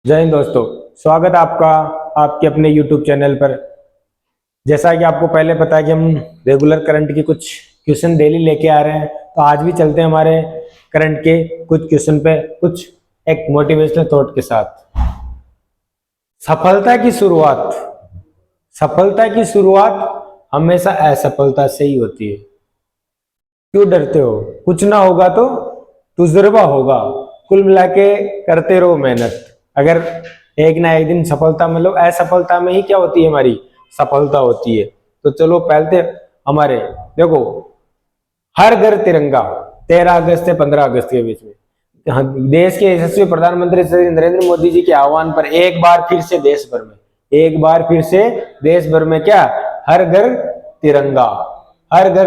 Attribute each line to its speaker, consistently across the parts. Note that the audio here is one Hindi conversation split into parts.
Speaker 1: जय हिंद दोस्तों। स्वागत है आपका आपके अपने YouTube चैनल पर। जैसा कि आपको पहले पता है कि हम रेगुलर करंट की कुछ क्वेश्चन डेली लेके आ रहे हैं, तो आज भी चलते हैं हमारे करंट के कुछ क्वेश्चन पे कुछ एक मोटिवेशनल थॉट के साथ। सफलता की शुरुआत हमेशा असफलता से ही होती है। क्यों डरते हो? कुछ ना होगा तो तजुर्बा होगा। कुल मिला के करते रहो मेहनत। अगर एक ना एक दिन सफलता मतलब असफलता में ही क्या होती है, हमारी सफलता होती है। तो चलो पहले हमारे देखो, हर घर तिरंगा 13 अगस्त से 15 अगस्त के बीच में देश के यशस्वी प्रधानमंत्री श्री नरेंद्र मोदी जी के आह्वान पर एक बार फिर से देश भर में क्या, हर घर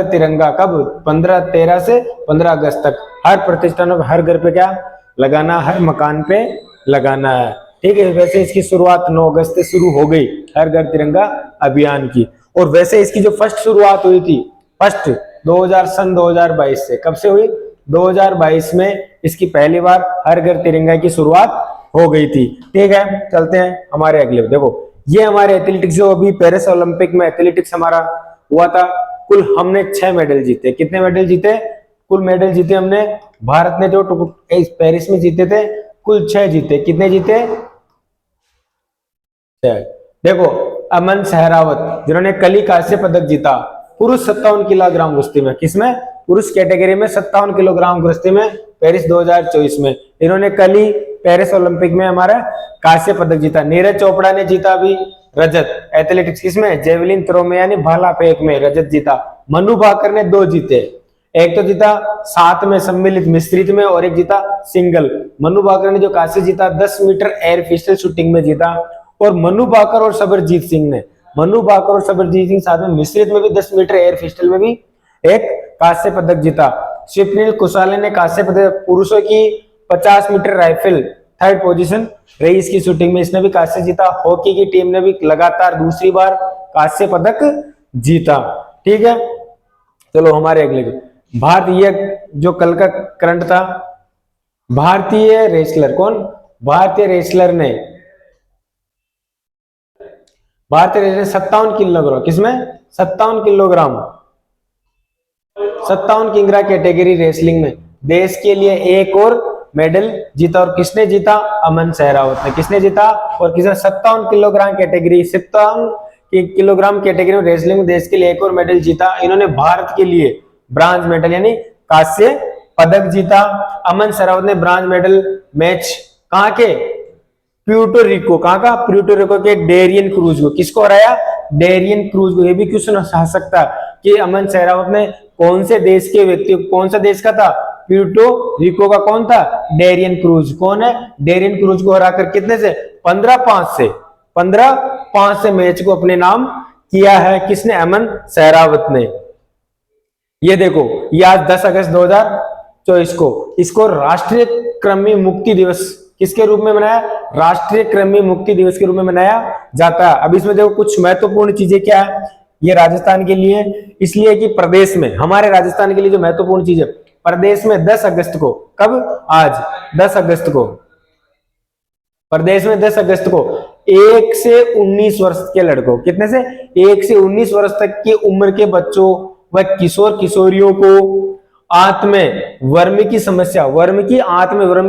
Speaker 1: तिरंगा कब 13 से 15 अगस्त तक हर प्रतिष्ठानों में हर घर पे क्या लगाना, हर मकान पे लगाना है। ठीक है। वैसे इसकी शुरुआत 9 अगस्त से शुरू हो गई हर घर तिरंगा अभियान की। और वैसे इसकी जो फर्स्ट शुरुआत हुई थी, फर्स्ट 2022 से। कब से हुई? 2022 में इसकी पहली बार हर घर तिरंगा की शुरुआत हो गई थी। ठीक है, चलते हैं हमारे अगले। देखो, ये हमारे एथलेटिक्स जो अभी पेरिस ओलंपिक में एथलेटिक्स हमारा हुआ था, कुल हमने 6 मेडल जीते। कितने मेडल जीते? कुल मेडल जीते हमने, भारत ने जो पेरिस में जीते थे कुल 6 जीते। कितने जीते? 6। देखो, अमन सहरावत जिन्होंने कली कांस्य पदक जीता पुरुष 57 किलोग्राम कुश्ती में। किसमें? पुरुष कैटेगरी में 57 किलोग्राम कुश्ती में पेरिस 2024 में इन्होंने कली पेरिस ओलंपिक में हमारा कांस्य पदक जीता। नीरज चोपड़ा ने जीता भी रजत एथलेटिक्स। किसमें? जेवलिन थ्रो में यानी भाला फेंक में रजत जीता। मनु भाकर ने 2 जीते, एक तो जीता 7 में सम्मिलित मिश्रित में और एक जीता सिंगल। मनु भाकर ने जो कांस्य जीता 10 मीटर एयर पिस्टल शूटिंग में जीता। और मनु भाकर और सबरजीत सिंह साथ में मिश्रित में भी 10 मीटर एयर पिस्टल में भी एक कांस्य पदक जीता। स्वप्निल कुशाले ने कांस्य पदक, पुरुषों की 50 मीटर राइफल थर्ड पोजीशन रही इसकी शूटिंग में, इसने भी कांस्य जीता। हॉकी की टीम ने भी लगातार दूसरी बार कांस्य पदक जीता। ठीक है, चलो हमारे अगले भारतीय जो कल का करंट था, भारतीय रेसलर कौन? भारतीय रेसलर ने 57 किलोग्राम, किसमें? 57 किंगरा कैटेगरी रेसलिंग में देश के लिए एक और मेडल जीता। और किसने जीता? अमन सहरावत ने। किसने जीता? और किसने? 57 किलोग्राम कैटेगरी में रेसलिंग में देश के लिए एक और मेडल जीता। इन्होंने भारत के लिए ब्रांज मेडल यानी कांस्य पदक जीता। अमन सहरावत ने ब्रांज मेडल मैच कहां के? Puerto Rico. कहां का? प्यूर्टो रिको के डेरियन क्रूज को। किसको हराया? डेरियन क्रूज को। ये भी क्वेश्चन आ सकता है कि अमन सहरावत ने कौन से देश के व्यक्ति, कौन सा देश का था? प्यूर्टो रिको का कौन था? Darien Cruz. कौन है? डेरियन क्रूज को हराकर कितने से? 15-5 से मैच को अपने नाम किया है। किसने? अमन सहरावत ने। ये देखो, ये आज 10 अगस्त 2024 को इसको राष्ट्रीय कृमि मुक्ति दिवस किसके रूप में मनाया? राष्ट्रीय कृमि मुक्ति दिवस के रूप में मनाया जाता है। अब इसमें देखो कुछ महत्वपूर्ण चीजें क्या है ये राजस्थान के लिए, इसलिए कि प्रदेश में, हमारे राजस्थान के लिए जो महत्वपूर्ण चीज है, प्रदेश में 10 अगस्त को, कब? आज 10 अगस्त को प्रदेश में 10 अगस्त को 1 से 19 वर्ष के लड़कों, कितने से? 1 से 19 वर्ष तक की उम्र के बच्चों व किशोर किशोरियों को आत्म वर्म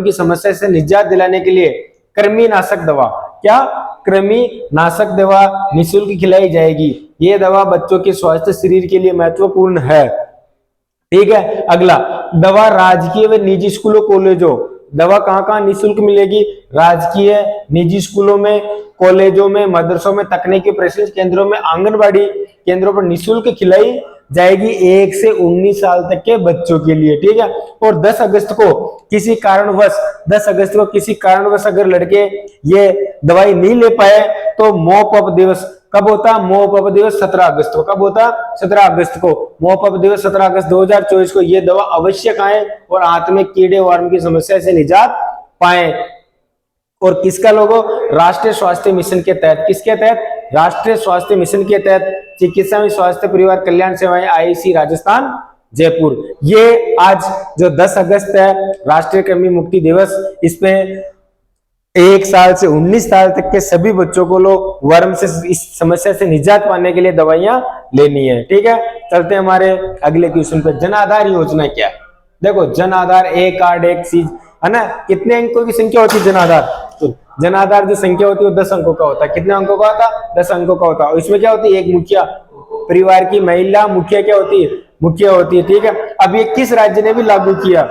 Speaker 1: की समस्या से निजात दिलाने के लिए कृमिनाशक दवा, क्या? कृमिनाशक दवा निःशुल्क खिलाई जाएगी। ये दवा बच्चों के स्वास्थ्य शरीर के लिए महत्वपूर्ण है। ठीक है, अगला, दवा राजकीय व निजी स्कूलों कॉलेजों, दवा कहां निःशुल्क मिलेगी? राजकीय, निजी स्कूलों में, कॉलेजों में, मदरसों में, तकनीकी प्रशिक्षण केंद्रों में, आंगनबाड़ी केंद्रों पर निःशुल्क खिलाई जाएगी 1 से 19 साल तक के बच्चों के लिए। ठीक है, और 10 अगस्त को किसी कारणवश अगर लड़के ये दवाई नहीं ले पाए तो मॉप अप दिवस कब होता? मॉप अप दिवस 17 अगस्त को। कब होता? 17 अगस्त को मॉप अप दिवस 17 अगस्त 2024 को ये दवा अवश्य खाएं और आंत में कीड़े वर्म की समस्या से निजात पाएं। और किसका लोगो? राष्ट्रीय स्वास्थ्य मिशन के तहत। किसके तहत? राष्ट्रीय स्वास्थ्य मिशन के तहत चिकित्सा एवं स्वास्थ्य परिवार कल्याण सेवाएं आईसी राजस्थान जयपुर। ये आज जो 10 अगस्त है राष्ट्रीय कृमि मुक्ति दिवस, इस पे 1 साल से 19 साल तक के सभी बच्चों को लोग वर्म से, इस समस्या से निजात पाने के लिए दवाइयां लेनी है। ठीक है, चलते हैं हमारे अगले क्वेश्चन पे। जन आधार योजना क्या है? देखो, जन आधार एक कार्ड एक चीज है ना। कितने अंकों की संख्या होती है जन आधार? तो जन आधार जो संख्या होती है वो 10 अंकों का होता है। कितने अंकों का होता है? 10 अंकों का होता है। इसमें क्या होती है? एक मुखिया, परिवार की महिला मुखिया क्या होती है? मुखिया होती है। ठीक है, अब ये किस राज्य ने भी लागू किया?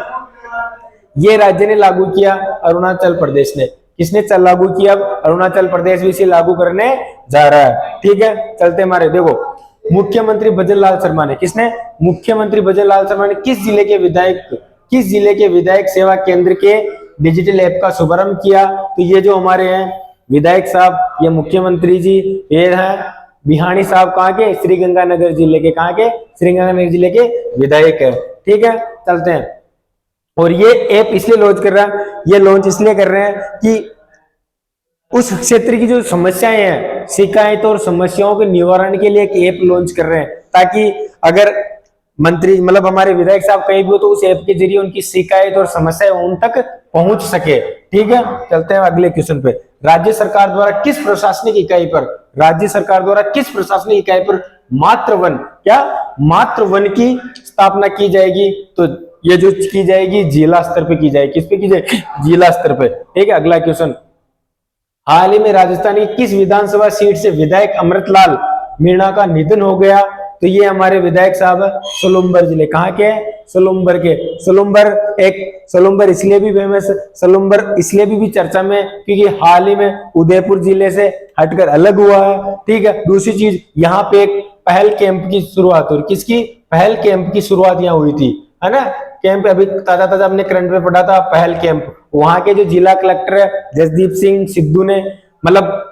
Speaker 1: ये राज्य ने लागू किया अरुणाचल प्रदेश ने। किसने लागू किया? अरुणाचल प्रदेश भी इसे लागू करने जा रहा है। ठीक है, चलते हमारे, देखो, मुख्यमंत्री भजनलाल शर्मा ने, किसने? मुख्यमंत्री भजनलाल शर्मा ने किस जिले के विधायक सेवा केंद्र के डिजिटल ऐप का शुभारंभ किया? तो ये जो हमारे हैं विधायक साहब, ये मुख्यमंत्री जी, ये है बिहानी साहब, कहाँ के? श्रीगंगानगर जिले के। कहाँ के? श्रीगंगानगर जिले के विधायक है। ठीक है, चलते हैं। और ये ऐप इसलिए लॉन्च कर रहा है, ये लॉन्च इसलिए कर रहे हैं कि उस क्षेत्र की जो समस्याएं हैं, शिकायत और समस्याओं के निवारण के लिए एक ऐप लॉन्च कर रहे हैं, ताकि अगर मंत्री मतलब हमारे विधायक साहब कहीं भी हो तो उस ऐप के जरिए उनकी शिकायत और समस्याएं उन तक पहुंच सके। ठीक है, चलते हैं अगले क्वेश्चन पे। राज्य सरकार द्वारा किस प्रशासनिक इकाई पर मातृ वन की स्थापना की जाएगी? तो ये जो की जाएगी जिला स्तर पे की जाएगी। किस पे की जाएगी? जिला स्तर पे। ठीक है, अगला क्वेश्चन। हाल ही में राजस्थान की किस विधानसभा सीट से विधायक अमृतलाल मीणा का निधन हो गया? तो ये हमारे विधायक साहब सोलुम्बर जिले। कहाँ के? सोलुम्बर के। सोलुम्बर इसलिए भी फेमस, सोलुम्बर इसलिए भी चर्चा में क्योंकि हाल ही में उदयपुर जिले से हटकर अलग हुआ है। ठीक है, दूसरी चीज, यहाँ पे एक पहल कैंप की शुरुआत हुई। किसकी? पहल कैंप की शुरुआत यहाँ हुई थी, है ना। कैंप अभी ताजा अपने करंट में पढ़ा था, पहल कैंप। वहां के जो जिला कलेक्टर है जसदीप सिंह सिद्धू ने मतलब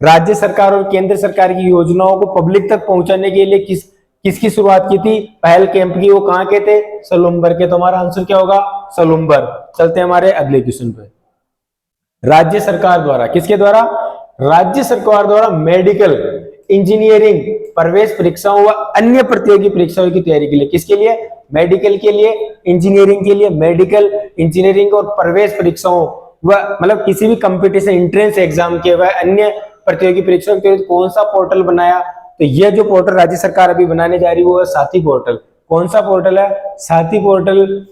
Speaker 1: राज्य सरकार और केंद्र सरकार की योजनाओं को पब्लिक तक पहुंचाने के लिए किसकी शुरुआत की थी? पहल कैंप की। वो कहाँ के थे? सोलुम्बर के। तो हमारा आंसर क्या होगा? सोलुम्बर। चलते हैं हमारे अगले क्वेश्चन पे। राज्य सरकार द्वारा, किसके द्वारा? राज्य सरकार द्वारा मेडिकल, इंजीनियरिंग प्रवेश परीक्षाओं व अन्य प्रतियोगी परीक्षाओं की तैयारी के लिए, किसके लिए? मेडिकल के लिए, इंजीनियरिंग के लिए, मेडिकल, इंजीनियरिंग और प्रवेश परीक्षाओं व मतलब किसी भी कंपटीशन एंट्रेंस एग्जाम के व अन्य प्रतियोगी परीक्षाओं के लिए कौन सा पोर्टल बनाया? तो यह जो पोर्टल राज्य सरकार अभी बनाने जा रही है वो है साथी पोर्टल। कौन सा पोर्टल है? साथी पोर्टल।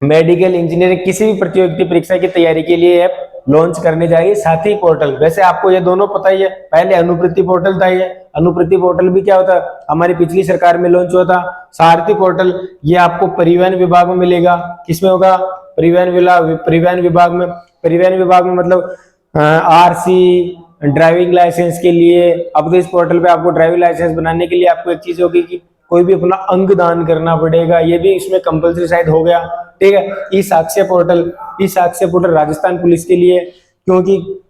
Speaker 1: मेडिकल, इंजीनियरिंग किसी भी प्रतियोगिता परीक्षा की तैयारी के लिए ऐप लॉन्च करने जा रही है साथी पोर्टल। वैसे आपको ये दोनों पता ही है, पहले अनुप्रति पोर्टल था। ये अनुप्रति पोर्टल भी क्या होता है? हमारी पिछली सरकार में लॉन्च हुआ था। सारथी पोर्टल ये आपको परिवहन विभाग में मिलेगा। किसमें होगा? परिवहन विभाग में मतलब आरसी, ड्राइविंग लाइसेंस के लिए। अब तो इस पोर्टल पे आपको ड्राइविंग लाइसेंस बनाने के लिए आपको एक चीज होगी कि कोई भी अपना अंग दान करना पड़ेगा, ये भी इसमें कंपलसरी शायद हो गया। ठीक है, ई साक्ष्य पोर्टल राजस्थान पुलिस के लिए, क्योंकि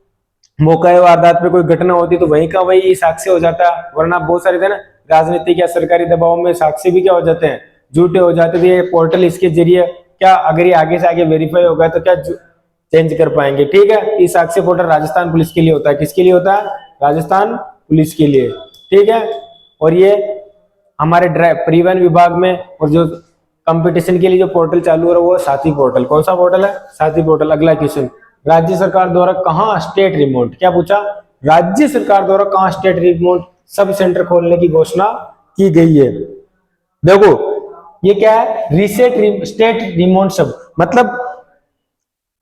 Speaker 1: मौका वारदात पे कोई घटना होती तो वहीं का वही ई साक्ष्य हो जाता, वरना बहुत सारे थे ना राजनीतिक या सरकारी दबाव में साक्ष्य भी क्या हो जाते हैं? झूठे हो जाते थे। ये पोर्टल इसके जरिए क्या अगर ये आगे से आगे वेरीफाई होगा तो क्या चेंज कर पाएंगे। ठीक है, ई साक्ष्य पोर्टल राजस्थान पुलिस के लिए होता है। किसके लिए होता है? राजस्थान पुलिस के लिए। ठीक है, और ये हमारे परिवहन विभाग में और जो कंपटीशन के लिए जो पोर्टल चालू हो रहा है वो साथी पोर्टल। कौन सा पोर्टल है? साथी पोर्टल। अगला क्वेश्चन, राज्य सरकार द्वारा कहां स्टेट रिमोट, क्या पूछा? राज्य सरकार द्वारा कहां स्टेट रिमोट सब सेंटर खोलने की घोषणा की गई है? देखो ये क्या है? स्टेट रिमोट सब मतलब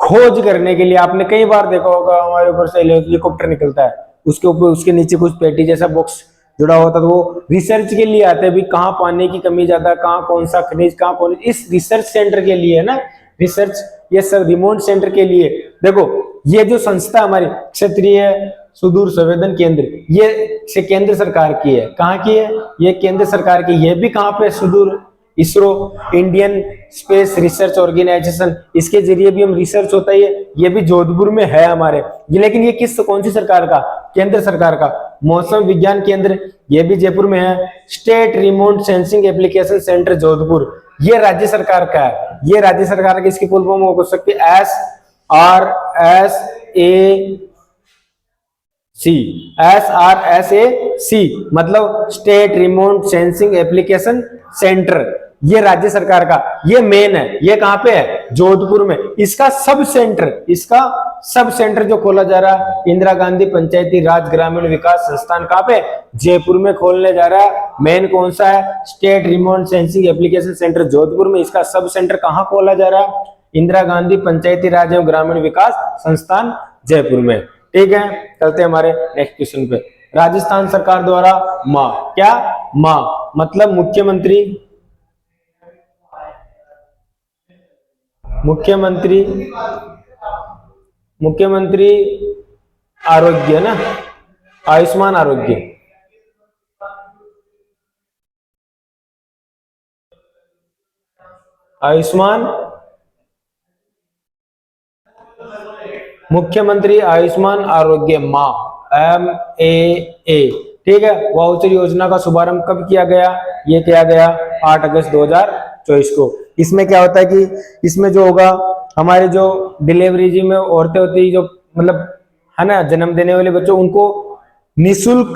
Speaker 1: खोज करने के लिए। आपने कई बार देखा होगा हमारे ऊपर से हेलीकॉप्टर निकलता है, उसके ऊपर उसके नीचे कुछ पेटी जैसा बॉक्स जुड़ा होता है, तो वो रिसर्च के लिए आते हैं भी कहाँ पानी की कमी ज्यादा, कहाँ कौन सा खनिज, कहाँ कौन, इस रिसर्च सेंटर के लिए है ना। रिसर्च ये सब रिमोट सेंटर के लिए। देखो ये जो संस्था हमारी क्षेत्रीय सुदूर संवेदन केंद्र, ये केंद्र सरकार की है। कहाँ की है? ये केंद्र सरकार की। ये भी कहाँ पे? सुदूर ISRO, Indian Space Research Organisation, इसके जरिए भी हम रिसर्च होता है। ये भी जोधपुर में है हमारे ये, लेकिन ये कौन सी सरकार का? केंद्र सरकार का। मौसम विज्ञान केंद्र ये भी जयपुर में है। State remote sensing application centre Jodhpur ये राज्य सरकार का है। ये राज्य सरकार की इसकी फुल फॉर्म हो सकती है SRSAC, मतलब state remote sensing application centre. ये राज्य सरकार का, ये मेन है, ये कहाँ पे है, जोधपुर में। इसका सब सेंटर जो खोला जा रहा है, इंदिरा गांधी पंचायती राज ग्रामीण विकास संस्थान कहाँ पे, जयपुर में खोलने जा रहा है। मेन कौन सा है, state remote sensing application centre Jodhpur में, इसका सब सेंटर कहाँ खोला जा रहा है, इंदिरा गांधी पंचायती राज एवं ग्रामीण विकास संस्थान जयपुर में। ठीक है, चलते हैं हमारे नेक्स्ट क्वेश्चन पे। राजस्थान सरकार द्वारा मां, क्या मां मतलब मुख्यमंत्री आरोग्य ना, आयुष्मान आरोग्य, मुख्यमंत्री आयुष्मान आरोग्य मां, MAA। ठीक है, वाउचर योजना का शुभारंभ कब किया गया, ये किया गया 8 अगस्त 2024 को। इसमें क्या होता है कि इसमें जो होगा, हमारे जो डिलीवरी जी में औरतें होती है, जो मतलब है ना जन्म देने वाले बच्चों, उनको निशुल्क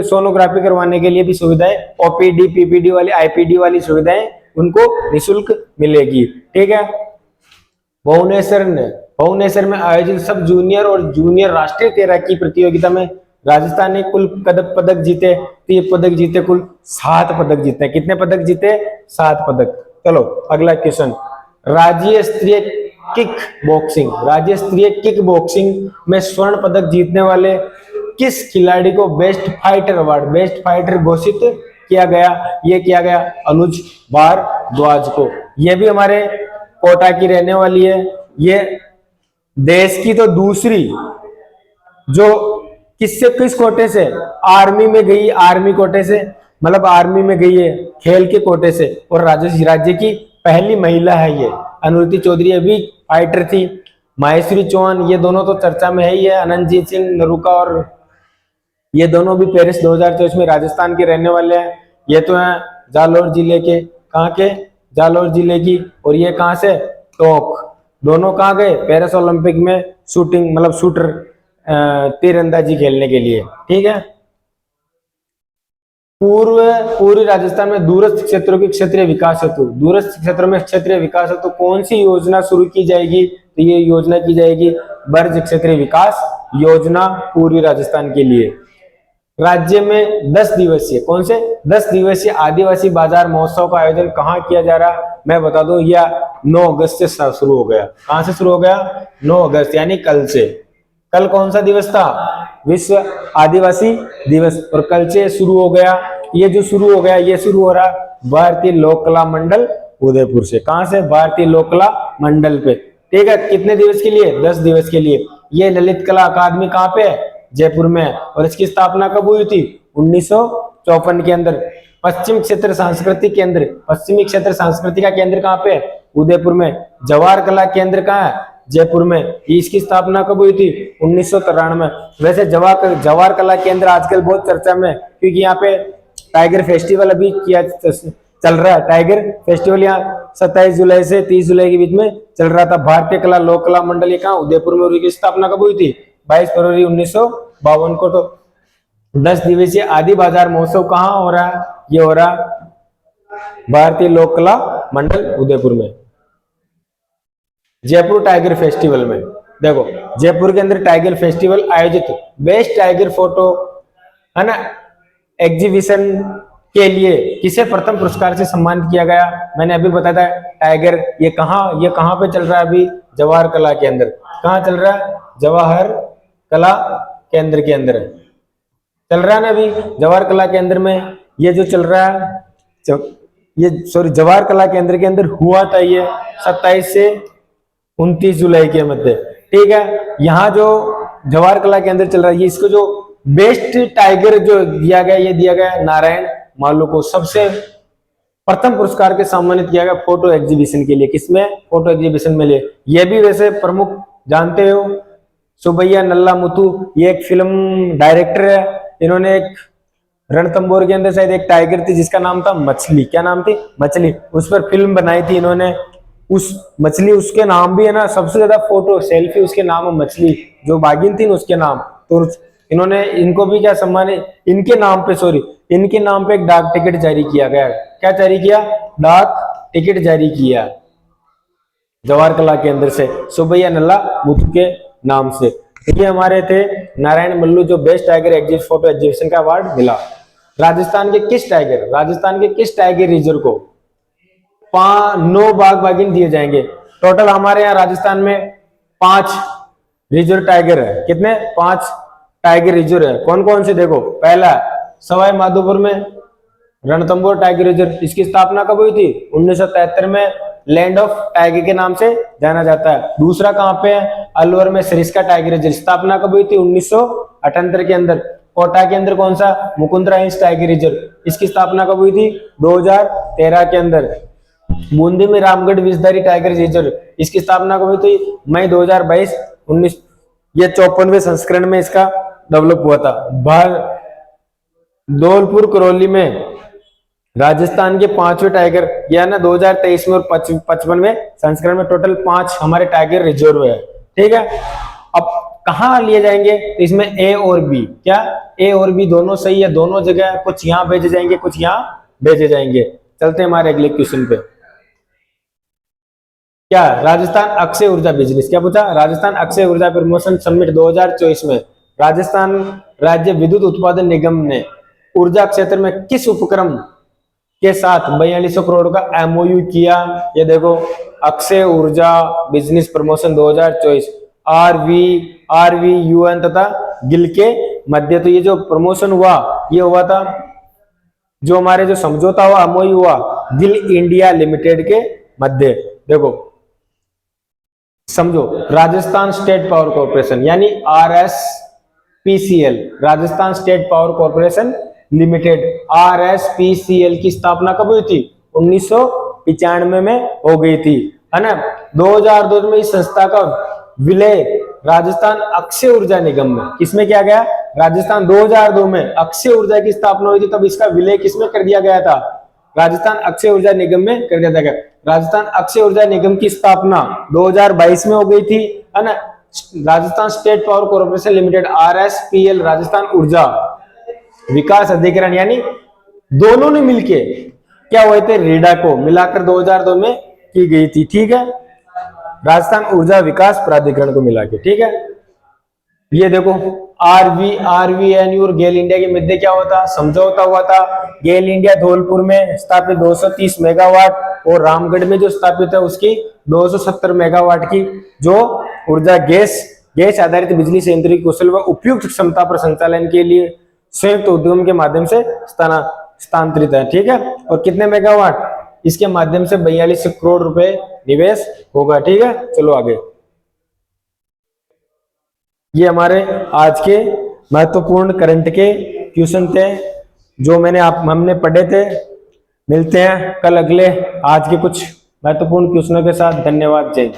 Speaker 1: सोनोग्राफी करवाने के लिए भी सुविधाएं, OPD PPD वाली IPD वाली सुविधाएं उनको निशुल्क मिलेगी। ठीक है, भुवनेश्वर में आयोजित सब जूनियर और जूनियर राष्ट्रीय तैराकी प्रतियोगिता में राजस्थान ने कुल पदक जीते, 3 पदक जीते, कुल 7 पदक जीते। कितने पदक जीते, 7 पदक। चलो अगला क्वेश्चन, राज्य स्तरीय किक बॉक्सिंग में स्वर्ण पदक जीतने वाले किस खिलाड़ी को बेस्ट फाइटर घोषित किया गया, ये किया गया अनुज भारद्वाज को। ये भी हमारे कोटा की रहने वाली है, ये देश की तो दूसरी जो किस कोटे से, आर्मी में गई, आर्मी कोटे से, मतलब आर्मी में गई है खेल के कोटे से, और राज्य की पहली महिला है ये। अनुरुति चौधरी अभी फाइटर थी, माहेश्वरी चौहान, ये दोनों तो चर्चा में है ही है, अनंतजीत सिंह नरूका, और ये दोनों भी पेरिस 2024 में राजस्थान के रहने वाले हैं। ये तो है जालौर जिले के, कहाँ के, जालौर जिले की, और ये कहाँ से, टोंक। दोनों कहाँ गए, पेरिस ओलंपिक में शूटिंग मतलब शूटर तीरंदाजी खेलने के लिए। ठीक है, पूर्वी राजस्थान में दूरस्थ क्षेत्रों के क्षेत्रीय विकास हेतु कौन सी योजना शुरू की जाएगी, तो ये योजना की जाएगी बर्ज क्षेत्रीय विकास योजना पूर्वी राजस्थान के लिए। राज्य में 10 दिवसीय, कौन से 10 दिवसीय आदिवासी बाजार महोत्सव का आयोजन कहाँ किया जा रहा है, मैं बता दूं, यह 9 अगस्त से शुरू हो गया। कहां से शुरू हो गया, 9 अगस्त यानी कल से। कल कौन सा दिवस था, विश्व आदिवासी दिवस, और कल से शुरू हो गया। ये जो शुरू हो गया, ये शुरू हो रहा भारतीय लोक कला मंडल उदयपुर से। कहां से, भारतीय लोक कला मंडल पे। ठीक है, कितने दिवस के लिए, 10 दिवस के लिए। ये ललित कला अकादमी कहाँ पे है, जयपुर में, और इसकी स्थापना कब हुई थी, 1954 के अंदर। पश्चिमी क्षेत्र सांस्कृतिक का केंद्र कहाँ पे है, उदयपुर में। जवाहर कला केंद्र कहाँ है, जयपुर में। इसकी स्थापना कब हुई थी, 1993। वैसे जवाहर कला केंद्र आजकल बहुत चर्चा में, क्योंकि यहाँ पे टाइगर फेस्टिवल अभी चल रहा है। टाइगर फेस्टिवल यहाँ 27 जुलाई से 30 जुलाई के बीच में चल रहा था। भारतीय कला लोक कला मंडल ये कहाँ, उदयपुर में। उनकी स्थापना कब हुई थी, 22 फरवरी 1952 को। तो 10 दिवसीय आदि बाजार महोत्सव कहाँ हो रहा है, ये हो रहा भारतीय लोक कला मंडल उदयपुर में। जयपुर टाइगर फेस्टिवल में देखो, जयपुर के अंदर टाइगर फेस्टिवल आयोजित, बेस्ट टाइगर फोटो है ना एग्जीबिशन के लिए किसे प्रथम पुरस्कार से सम्मानित किया गया, मैंने अभी बताया था। टाइगर ये कहाँ पे चल रहा है अभी, जवाहर कला के अंदर। कहाँ चल रहा है, जवाहर कला केंद्र के अंदर चल रहा है ना अभी। जवाहर कला केंद्र में ये जो चल रहा है, जवाहर कला केंद्र के अंदर हुआ था ये 27 से 29 जुलाई के मध्य। ठीक है, यहाँ जो जवाहर कला केंद्र चल रहा है, इसको जो बेस्ट टाइगर जो दिया गया, ये दिया गया नारायण मालू को। सबसे प्रथम पुरस्कार के सम्मानित किया गया फोटो एग्जीबिशन के लिए। किसमें, फोटो एग्जीबिशन में लिए। ये भी वैसे प्रमुख जानते हो, सुबैया नल्ला मुथु, ये एक फिल्म डायरेक्टर है। इन्होंने एक रणथंभौर के अंदर शायद एक टाइगर थी जिसका नाम था मछली, क्या नाम थी, मछली, उस पर फिल्म बनाई थी इन्होंने। उस मछली, उसके नाम भी है ना, सबसे ज्यादा फोटो सेल्फी उसके नाम है मछली, जो बागिन थी ना उसके नाम। तो इन्होंने, इनको भी क्या सम्मानित, इनके नाम पे, सॉरी, इनके नाम पे एक डाक टिकट जारी किया गया। क्या जारी किया? डाक टिकट जारी किया जवाहर कला केंद्र से सुब्बैया नल्ला मुथु के नाम से। ये हमारे थे नारायण मल्लू, जो बेस्ट टाइगर फोटो एग्जीबिशन का अवार्ड मिला। राजस्थान के किस टाइगर रिजर्व को 9 बाघ बाघिन दिए जाएंगे? टोटल हमारे यहाँ राजस्थान में 5 रिजर्व टाइगर है। कितने? 5 टाइगर रिजर्व है। कौन कौन से? देखो, पहला सवाई माधोपुर में रणथंभौर टाइगर रिजर्व, इसकी स्थापना कब हुई थी? 1973 में, लैंड ऑफ टाइगर के नाम से जाना जाता है। दूसरा कहाँ पे है? अलवर में सरिस्का टाइगर रिजर्व, स्थापना कब हुई थी? 1978 के अंदर। कोटा के अंदर कौन सा? मुकुंदरा हिल्स टाइगर रिजर्व, इसकी स्थापना कब हुई थी? 2013 के अंदर। बूंदी में रामगढ़ विषधारी टाइगर रिजर्व, इसकी स्थापना कब हुई थी? मई 2022। ये 54वें संस्करण में इसका डेवलप हुआ था। धौलपुर करौली में राजस्थान के 5वें टाइगर, यह ना 2023 में और 55वें संस्करण में टोटल 5 हमारे टाइगर रिजर्व है। ठीक है, अब कहाँ लिए जाएंगे? तो इसमें ए और बी, क्या ए और बी दोनों सही है? दोनों जगह, कुछ यहाँ भेजे जाएंगे, कुछ यहाँ भेजे जाएंगे। चलते हैं हमारे अगले क्वेश्चन पे। क्या राजस्थान अक्षय ऊर्जा बिजनेस, क्या पूछा? राजस्थान अक्षय ऊर्जा प्रमोशन समिट 2024 में राजस्थान राज्य विद्युत उत्पादन निगम ने ऊर्जा क्षेत्र में किस उपक्रम के साथ 4200 करोड़ का एमओयू किया? ये देखो, अक्षय ऊर्जा बिजनेस प्रमोशन 2024, RVUN तथा गिल के मध्य। तो ये जो प्रमोशन हुआ, ये हुआ था, जो हमारे जो समझौता हुआ, एमओयू हुआ, गिल इंडिया लिमिटेड के मध्य। देखो समझो, राजस्थान स्टेट पावर कॉर्पोरेशन यानी RSPCL, Rajasthan state power corporation limited, RSPCL की स्थापना कब हुई थी? 1995 में हो गई थी, है ना। 2002 में इस संस्था का विलय राजस्थान अक्षय ऊर्जा निगम में, किसमें किया गया? राजस्थान 2002 में अक्षय ऊर्जा की स्थापना हुई थी, तब इसका विलय किसमें कर दिया गया था? राजस्थान अक्षय ऊर्जा निगम में कर दिया गया। राजस्थान अक्षय ऊर्जा निगम की स्थापना 2022 में हो गई थी, है ना। Rajasthan state power corporation limited, RSPL, Rajasthan ऊर्जा विकास अधिकरण, यानी दोनों ने मिलके क्या हुए थे? रेडा को मिलाकर 2002 में की गई थी। ठीक है, राजस्थान ऊर्जा विकास प्राधिकरण को मिला के। ठीक है, ये देखो, RVNU और गेल इंडिया के मध्य क्या होता? समझौता हुआ था। गेल इंडिया धौलपुर में स्थापित 230 मेगावाट और रामगढ़ में जो स्थापित है उसकी 270 मेगावाट की जो ऊर्जा गैस आधारित बिजली संयंत्र की कुशल व उपयुक्त क्षमता पर संचालन के लिए संयुक्त उद्यम के माध्यम से स्थानांतरित है। ठीक है, और कितने मेगावाट? इसके माध्यम से 42 करोड़ रुपए निवेश होगा। ठीक है, चलो आगे। ये हमारे आज के महत्वपूर्ण करंट के क्वेश्चन थे जो हमने पढ़े थे। मिलते हैं कल अगले आज के कुछ महत्वपूर्ण क्वेश्चनों के साथ। धन्यवाद, जय हिंद।